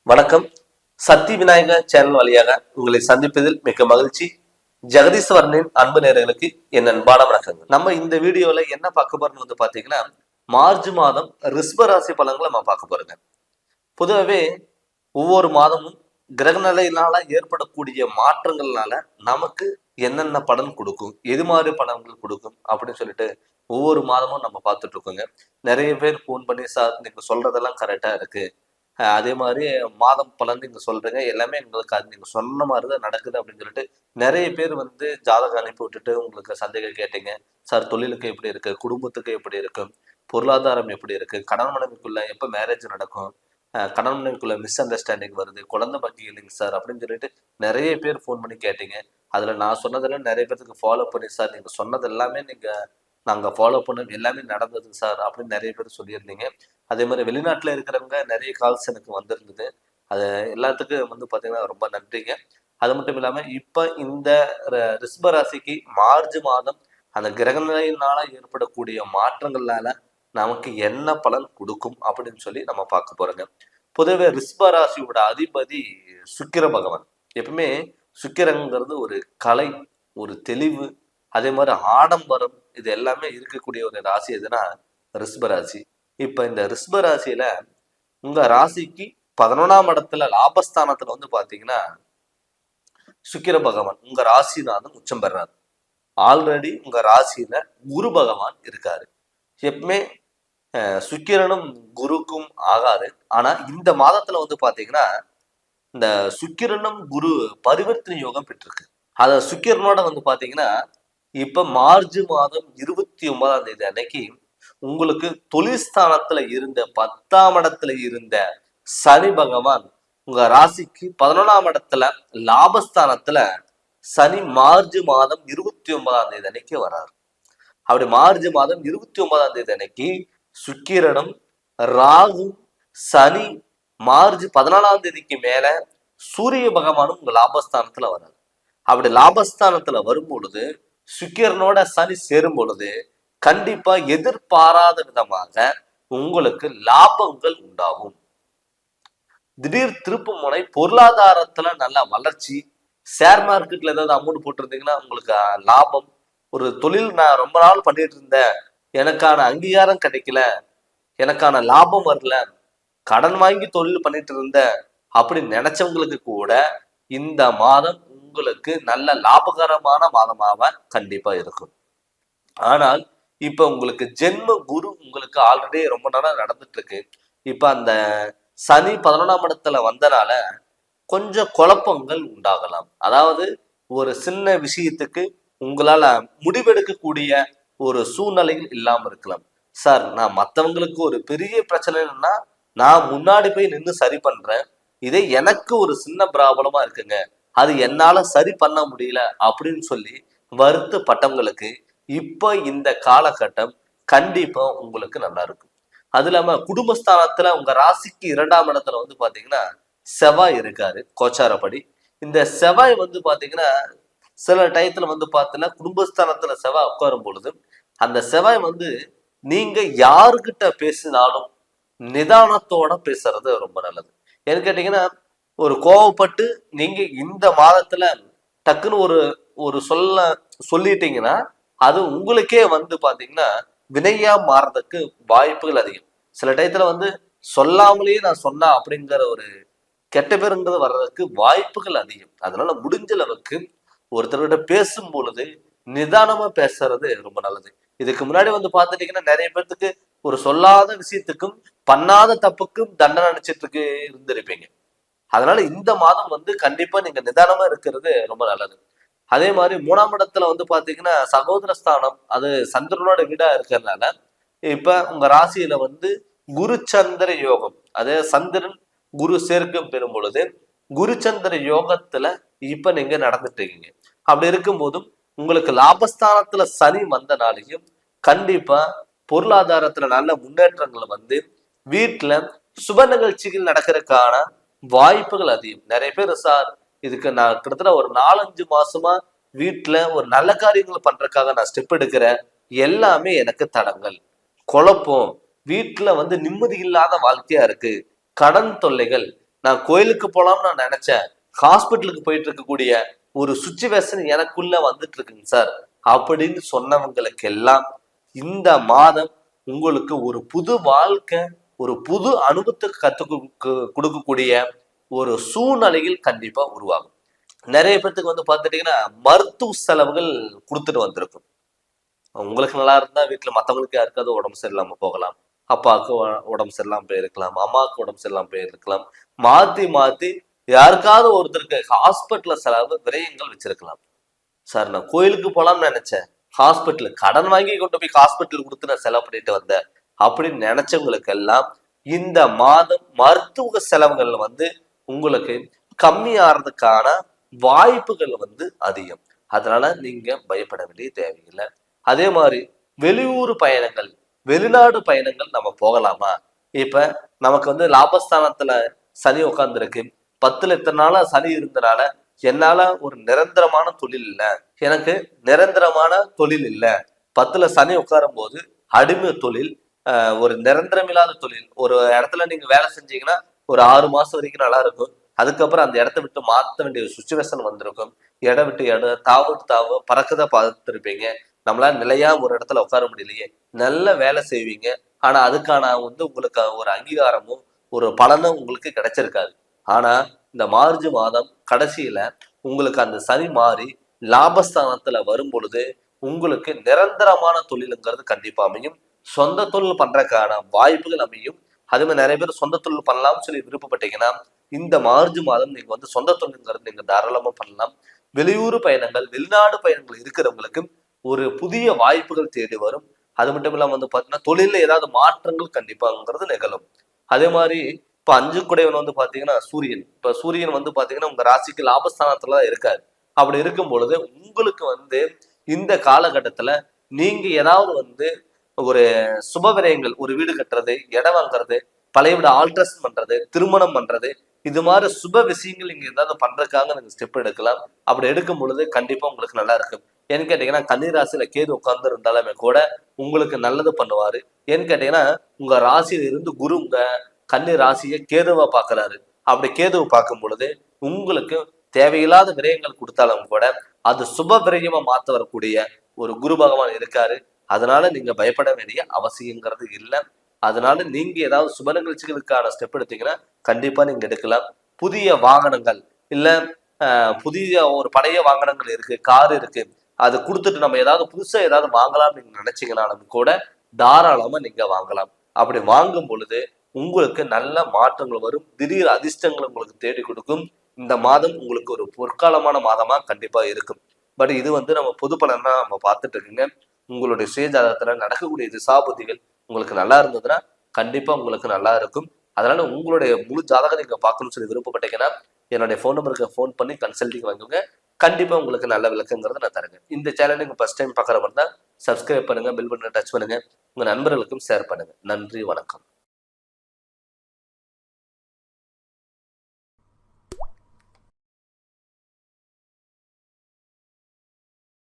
வணக்கம். சக்தி விநாயகர் சேனல் வழியாக உங்களை சந்திப்பதில் மிக்க மகிழ்ச்சி. ஜெகதீஸ்வரனின் அன்பு நேயர்களுக்கு என் அன்பான வணக்கங்கள். நம்ம இந்த வீடியோல என்ன பார்க்க போறோம்னு பாத்தீங்கன்னா, மார்ச் மாதம் ரிஷப ராசி பலன்களை நம்ம பார்க்க போறோங்க. பொதுவாகவே ஒவ்வொரு மாதமும் கிரகநிலையினால ஏற்படக்கூடிய மாற்றங்கள்னால நமக்கு என்னென்ன பலன் கொடுக்கும், எது மாதிரி பலன்கள் கொடுக்கும் அப்படின்னு சொல்லிட்டு ஒவ்வொரு மாதமும் நம்ம பார்த்துட்டு இருக்கோங்க. நிறைய பேர் ஃபோன் பண்ணி, சார் நீங்க சொல்றதெல்லாம் கரெக்டா இருக்கு, அதே மாதிரி மாதம் பலன் நீங்க சொல்றீங்க, எல்லாமே எங்களுக்கு அது நீங்க சொன்ன மாதிரிதான் நடக்குது அப்படின்னு சொல்லிட்டு நிறைய பேர் ஜாதகம் அனுப்பி விட்டுட்டு உங்களுக்கு சந்தேகம் கேட்டீங்க. சார் தொழிலுக்கு எப்படி இருக்கு, குடும்பத்துக்கு எப்படி இருக்கு, பொருளாதாரம் எப்படி இருக்கு, கணவன் மனைவிக்குள்ள எப்ப மேரேஜ் நடக்கும், கணவன் மனைவிக்குள்ள மிஸ் அண்டர்ஸ்டாண்டிங் வருது, குழந்தை பக்கி இல்லைங்க சார் அப்படின்னு சொல்லிட்டு நிறைய பேர் ஃபோன் பண்ணி கேட்டீங்க. அதுல நான் சொன்னதெல்லாம் நிறைய பேருக்கு ஃபாலோ பண்ணி, சார் நீங்க சொன்னது எல்லாமே நாங்கள் ஃபாலோ பண்ண எல்லாமே நடந்தது சார் அப்படின்னு நிறைய பேர் சொல்லியிருந்தீங்க. அதே மாதிரி வெளிநாட்டில் இருக்கிறவங்க நிறைய கால்ஸ் எனக்கு வந்திருந்தது. அது எல்லாத்துக்கும் பார்த்தீங்கன்னா ரொம்ப நன்றிங்க. அது மட்டும் இல்லாமல் இப்போ இந்த ரிஷப ராசிக்கு மார்ச் மாதம் அந்த கிரகநிலையினால ஏற்படக்கூடிய மாற்றங்களால நமக்கு என்ன பலன் கொடுக்கும் அப்படின்னு சொல்லி நம்ம பார்க்க போறோங்க. பொதுவே ரிஷப ராசியோட அதிபதி சுக்கிர பகவான். எப்பவுமே சுக்கிரங்கிறது ஒரு கலை, ஒரு தெளிவு, அதே மாதிரி ஆடம்பரம், இது எல்லாமே இருக்கக்கூடிய ஒரு ராசி எதுனா ரிஷப ராசி. இப்ப இந்த ரிஷப ராசியில உங்க ராசிக்கு 11ஆம் இடத்துல லாபஸ்தானத்துல பாத்தீங்கன்னா சுக்கிர பகவான் உங்க ராசிநாதன் உச்சம் பெறாரு. ஆல்ரெடி உங்க ராசியில குரு பகவான் இருக்காரு. எப்பவுமே சுக்கிரனும் குருக்கும் ஆகாது. ஆனா இந்த மாதத்துல பாத்தீங்கன்னா இந்த சுக்கிரனும் குரு பரிவர்த்தனை யோகம் பெற்றிருக்கு. அத சுக்கிரனோட பாத்தீங்கன்னா இப்ப மார்ச் மாதம் 29ஆம் தேதி அன்னைக்கு உங்களுக்கு தொழில் ஸ்தானத்துல இருந்த 10ஆம் இடத்துல இருந்த சனி பகவான் உங்க ராசிக்கு 11ஆம் இடத்துல லாபஸ்தானத்துல சனி மார்ச் மாதம் 29ஆம் தேதி அன்னைக்கு வர்றாரு. அப்படி மார்ச் மாதம் 29ஆம் தேதி அன்னைக்கு சுக்கிரனும் ராகு சனி மார்ச் 14ஆம் தேதிக்கு மேல சூரிய பகவானும் உங்க லாபஸ்தானத்துல வர்றாரு. அப்படி லாபஸ்தானத்துல வரும் பொழுது சுக்கிரனோட சனி சேரும் பொழுது கண்டிப்பா எதிர்பாராத விதமாக உங்களுக்கு லாபங்கள் உண்டாகும். திடீர் திருப்பு முனை, பொருளாதாரத்துல நல்ல வளர்ச்சி, ஷேர் மார்க்கெட்ல ஏதாவது அமௌண்ட் போட்டிருந்தீங்கன்னா உங்களுக்கு லாபம். ஒரு தொழில் நான் ரொம்ப நாள் பண்ணிட்டு இருந்தேன், எனக்கான அங்கீகாரம் கிடைக்கல, எனக்கான லாபம் வரல, கடன் வாங்கி தொழில் பண்ணிட்டு இருந்தேன் அப்படின்னு நினைச்சவங்களுக்கு கூட இந்த மாதம் உங்களுக்கு நல்ல லாபகரமான மாதமாக கண்டிப்பா இருக்கும். ஆனால் இப்ப உங்களுக்கு ஜென்ம குரு உங்களுக்கு ஆல்ரெடி ரொம்ப நாளா நடந்துட்டு இருக்கு. இப்ப அந்த சனி 11ஆம் இடத்துல வந்தனால கொஞ்சம் குழப்பங்கள் உண்டாகலாம். அதாவது ஒரு சின்ன விஷயத்துக்கு உங்களால முடிவெடுக்கக்கூடிய ஒரு சூழ்நிலையில் இல்லாம இருக்கலாம். சார் நான் மற்றவங்களுக்கு ஒரு பெரிய பிரச்சனைன்னா நான் முன்னாடி போய் நின்று சரி பண்றேன், இதே எனக்கு ஒரு சின்ன ப்ராப்ளமா இருக்குங்க, அது என்னால சரி பண்ண முடியல அப்படின்னு சொல்லி வருத்தப்பட்டவங்களுக்கு இப்ப இந்த காலகட்டம் கண்டிப்பா உங்களுக்கு நல்லா இருக்கும். அது இல்லாம குடும்பஸ்தானத்துல உங்க ராசிக்கு 2ஆம் இடத்துல பாத்தீங்கன்னா செவ்வாய் இருக்காரு கோச்சாரப்படி. இந்த செவ்வாய் பாத்தீங்கன்னா சில டயத்துல பாத்தீங்கன்னா குடும்பஸ்தானத்துல செவ்வாய் உட்காரும் பொழுது அந்த செவ்வாய் நீங்க யாருக்கிட்ட பேசினாலும் நிதானத்தோட பேசுறது ரொம்ப நல்லது. ஏன்னு கேட்டீங்கன்னா ஒரு கோவப்பட்டு நீங்க இந்த மாதத்துல டக்குன்னு ஒரு சொல்லிட்டீங்கன்னா அது உங்களுக்கே பாத்தீங்கன்னா வினையா மாறதுக்கு வாய்ப்புகள் அதிகம். சில டயத்துல சொல்லாமலேயே நான் சொன்னா அப்படிங்கிற ஒரு கெட்ட பேருங்கிறது வர்றதுக்கு வாய்ப்புகள் அதிகம். அதனால முடிஞ்ச அளவுக்கு ஒருத்தர்கிட்ட பேசும் பொழுது நிதானமா பேசுறது ரொம்ப நல்லது. இதுக்கு முன்னாடி பாத்துட்டீங்கன்னா நிறைய பேர்த்துக்கு ஒரு சொல்லாத விஷயத்துக்கும் பண்ணாத தப்புக்கும் தண்டனை நினைச்சிட்டு இருந்திருப்பீங்க. அதனால இந்த மாதம் கண்டிப்பா நீங்க நிதானமா இருக்கிறது ரொம்ப நல்லது. அதே மாதிரி 3ஆம் இடத்துல பாத்தீங்கன்னா சகோதர ஸ்தானம், அது சந்திரனோட வீடா இருக்கிறதுனால இப்ப உங்க ராசியில குரு சந்திர யோகம், அதே சந்திரன் குரு சேர்க்கம் பெறும் பொழுது குரு சந்திர யோகத்துல இப்ப நீங்க நடந்துட்டு இருக்கீங்க. அப்படி இருக்கும் போதும் உங்களுக்கு லாபஸ்தானத்துல சனி வந்தனாலையும் கண்டிப்பா பொருளாதாரத்துல நல்ல முன்னேற்றங்கள் வீட்டுல சுப நிகழ்ச்சிகள் நடக்கிறதுக்கான வாய்ப்புகள் அதிகம். நிறைய பேர் சார் இதுக்கு நான் கிட்டத்தட்ட ஒரு 4-5 மாசமா வீட்டுல ஒரு நல்ல காரியங்களை பண்றதுக்காக நான் ஸ்டெப் எடுக்கிறேன், எல்லாமே எனக்கு தடங்கள், குழப்பம், வீட்டுல நிம்மதி இல்லாத வாழ்க்கையா இருக்கு, கடன் தொல்லைகள், நான் கோயிலுக்கு போலாம்னு நான் நினைச்சேன், ஹாஸ்பிட்டலுக்கு போயிட்டு இருக்கக்கூடிய ஒரு சுச்சுவேஷன் எனக்குள்ள வந்துட்டு இருக்குங்க சார் அப்படின்னு சொன்னவங்களுக்கு எல்லாம் இந்த மாதம் உங்களுக்கு ஒரு புது வாழ்க்கை, ஒரு புது அனுபவத்தை கொடுக்கக்கூடிய ஒரு சூழ்நிலையில் கண்டிப்பா உருவாகும். நிறைய பேர்த்துக்கு வந்து பார்த்துட்டீங்கன்னா மருத்துவ செலவுகள் கொடுத்துட்டு வந்திருக்கும். உங்களுக்கு நல்லா இருந்தா வீட்டுல மத்தவங்களுக்கு யாருக்காவது உடம்பு சரியில்லாம போகலாம், அப்பாவுக்கு உடம்பு சரியில்லாம போயிருக்கலாம், அம்மாவுக்கு உடம்பு சரியில்லாம போயிருக்கலாம், மாத்தி மாத்தி யாருக்காவது ஒருத்தருக்கு ஹாஸ்பிட்டல்ல செலவு விரயங்கள் வச்சிருக்கலாம். சார் நான் கோயிலுக்கு போலாம்னு நினைச்சேன், ஹாஸ்பிட்டல் கடன் வாங்கி கொண்டு போய் ஹாஸ்பிட்டல் கொடுத்து நான் செலவு பண்ணிட்டு வந்தேன் அப்படின்னு நினைச்சவங்களுக்கு எல்லாம் இந்த மாதம் மருத்துவ செலவுகள் வந்து உங்களுக்கு கம்மியாகிறதுக்கான வாய்ப்புகள் வந்து அதிகம். அதனால நீங்க பயப்பட வேண்டிய தேவையில்லை. அதே மாதிரி வெளியூர் பயணங்கள், வெளிநாடு பயணங்கள் நம்ம போகலாமா? இப்ப நமக்கு வந்து லாபஸ்தானத்துல சனி உட்கார்ந்துருக்கு, 10ல் இத்தனை நாளா சனி இருந்தனால என்னால ஒரு நிரந்தரமான தொழில் இல்ல, எனக்கு நிரந்தரமான தொழில் இல்ல. 10ல் சனி உட்காரும் போது அடிமை தொழில், ஒரு நிரந்தரமில்லாத தொழில். ஒரு இடத்துல நீங்க வேலை செஞ்சீங்கன்னா ஒரு 6 மாசம் வரைக்கும் நல்லா இருக்கும். அதுக்கப்புறம் அந்த இடத்த விட்டு மாற்ற வேண்டிய சுச்சுவேஷன் வந்திருக்கும். இடம் விட்டு இடம், தாவு பறக்கத பார்த்துருப்பீங்க. நம்மளால நிலையா ஒரு இடத்துல உட்கார முடியலையே. நல்ல வேலை செய்வீங்க, ஆனா அதுக்கான வந்து உங்களுக்கு ஒரு அங்கீகாரமும் ஒரு பலனும் உங்களுக்கு கிடைச்சிருக்காது. ஆனா இந்த மார்ச் மாதம் கடைசியில உங்களுக்கு அந்த சனி மாறி லாபஸ்தானத்துல வரும் பொழுது உங்களுக்கு நிரந்தரமான தொழிலுங்கிறது கண்டிப்பா அமையும். சொந்த தொழில் பண்றதுக்கான வாய்ப்புகள் அமையும். அதே மாதிரி நிறைய பேர் சொந்த தொழில் பண்ணலாம்னு சொல்லி விருப்பப்பட்டீங்கன்னா இந்த மார்ச் மாதம் நீங்க வந்து சொந்த தொழில்ங்கிறது நீங்க தாராளமா பண்ணலாம். வெளியூர் பயணங்கள், வெளிநாடு பயணங்கள் இருக்கிறவங்களுக்கு ஒரு புதிய வாய்ப்புகள் தேடி வரும். அது மட்டும் இல்லாம வந்து பாத்தீங்கன்னா தொழில ஏதாவது மாற்றங்கள் கண்டிப்பாங்கிறது நிகழும். அதே மாதிரி இப்ப 5 குடையவன் வந்து பாத்தீங்கன்னா சூரியன். இப்ப சூரியன் வந்து பாத்தீங்கன்னா உங்க ராசிக்கு லாபஸ்தானத்துலதான் இருக்காரு. அப்படி இருக்கும் பொழுது உங்களுக்கு வந்து இந்த காலகட்டத்துல நீங்க ஏதாவது வந்து ஒரு சுப விரயங்கள், ஒரு வீடு கட்டுறது, இடம் வாங்குறது, பழைய வீடு ஆல்ட்ரேஷன் பண்றது, திருமணம் பண்றது, இது மாதிரி சுப விஷயங்கள் நீங்க ஏதாவது பண்றதுக்காக நீங்க ஸ்டெப் எடுக்கலாம். அப்படி எடுக்கும் பொழுது கண்டிப்பா உங்களுக்கு நல்லா இருக்கும். ஏன்னு கேட்டீங்கன்னா கன்னிராசியில கேது உட்கார்ந்து இருந்தாலுமே கூட உங்களுக்கு நல்லது பண்ணுவாரு. ஏன்னு கேட்டீங்கன்னா உங்க ராசியில இருந்து குரு உங்க கன்னி ராசியை கேதுவா பாக்குறாரு. அப்படி கேதுவை பார்க்கும் பொழுது உங்களுக்கு தேவையில்லாத விரயங்கள் கொடுத்தாலும் கூட அது சுப விரயமா மாத்த வரக்கூடிய ஒரு குரு பகவான் இருக்காரு. அதனால நீங்க பயப்பட வேண்டிய அவசியங்கிறது இல்லை. அதனால நீங்க ஏதாவது சுப நிகழ்ச்சிகளுக்கான ஸ்டெப் எடுத்தீங்கன்னா கண்டிப்பா நீங்க எடுக்கலாம். புதிய வாகனங்கள் இல்ல புதிய ஒரு பழைய வாகனங்கள் இருக்கு, கார் இருக்கு, அது கொடுத்துட்டு நம்ம ஏதாவது புதுசா ஏதாவது வாங்கலாம் நீங்க நினைச்சீங்கனாலும் கூட தாராளமா நீங்க வாங்கலாம். அப்படி வாங்கும் பொழுது உங்களுக்கு நல்ல மாற்றங்கள் வரும், திடீர் அதிர்ஷ்டங்கள் உங்களுக்கு தேடி கொடுக்கும். இந்த மாதம் உங்களுக்கு ஒரு பொற்காலமான மாதமா கண்டிப்பா இருக்கும். பட் இது வந்து நம்ம பொது பலனா நம்ம பார்த்துட்டு இருக்குங்க. உங்களுடைய சுயஜாதகத்துல நடக்கக்கூடிய திசாபுத்திகள் உங்களுக்கு நல்லா இருந்ததுன்னா கண்டிப்பா உங்களுக்கு நல்லா இருக்கும். அதனால உங்களுடைய முழு ஜாதகம் நீங்க பார்க்கணும்னு சொல்லி விருப்பப்பட்டீங்கன்னா என்னுடைய ஃபோன் நம்பருக்கு ஃபோன் பண்ணி கன்சல்டிங் வாங்குங்க. கண்டிப்பா உங்களுக்கு நல்ல விளக்கங்கிறத நான் தரேங்க. இந்த சேனல் நீங்க ஃபர்ஸ்ட் டைம் பார்க்குற மாதிரி தான் சப்ஸ்கிரைப் பண்ணுங்க, பெல் பட்டனை டச் பண்ணுங்க, உங்க நண்பர்களுக்கும் ஷேர் பண்ணுங்க. நன்றி, வணக்கம்.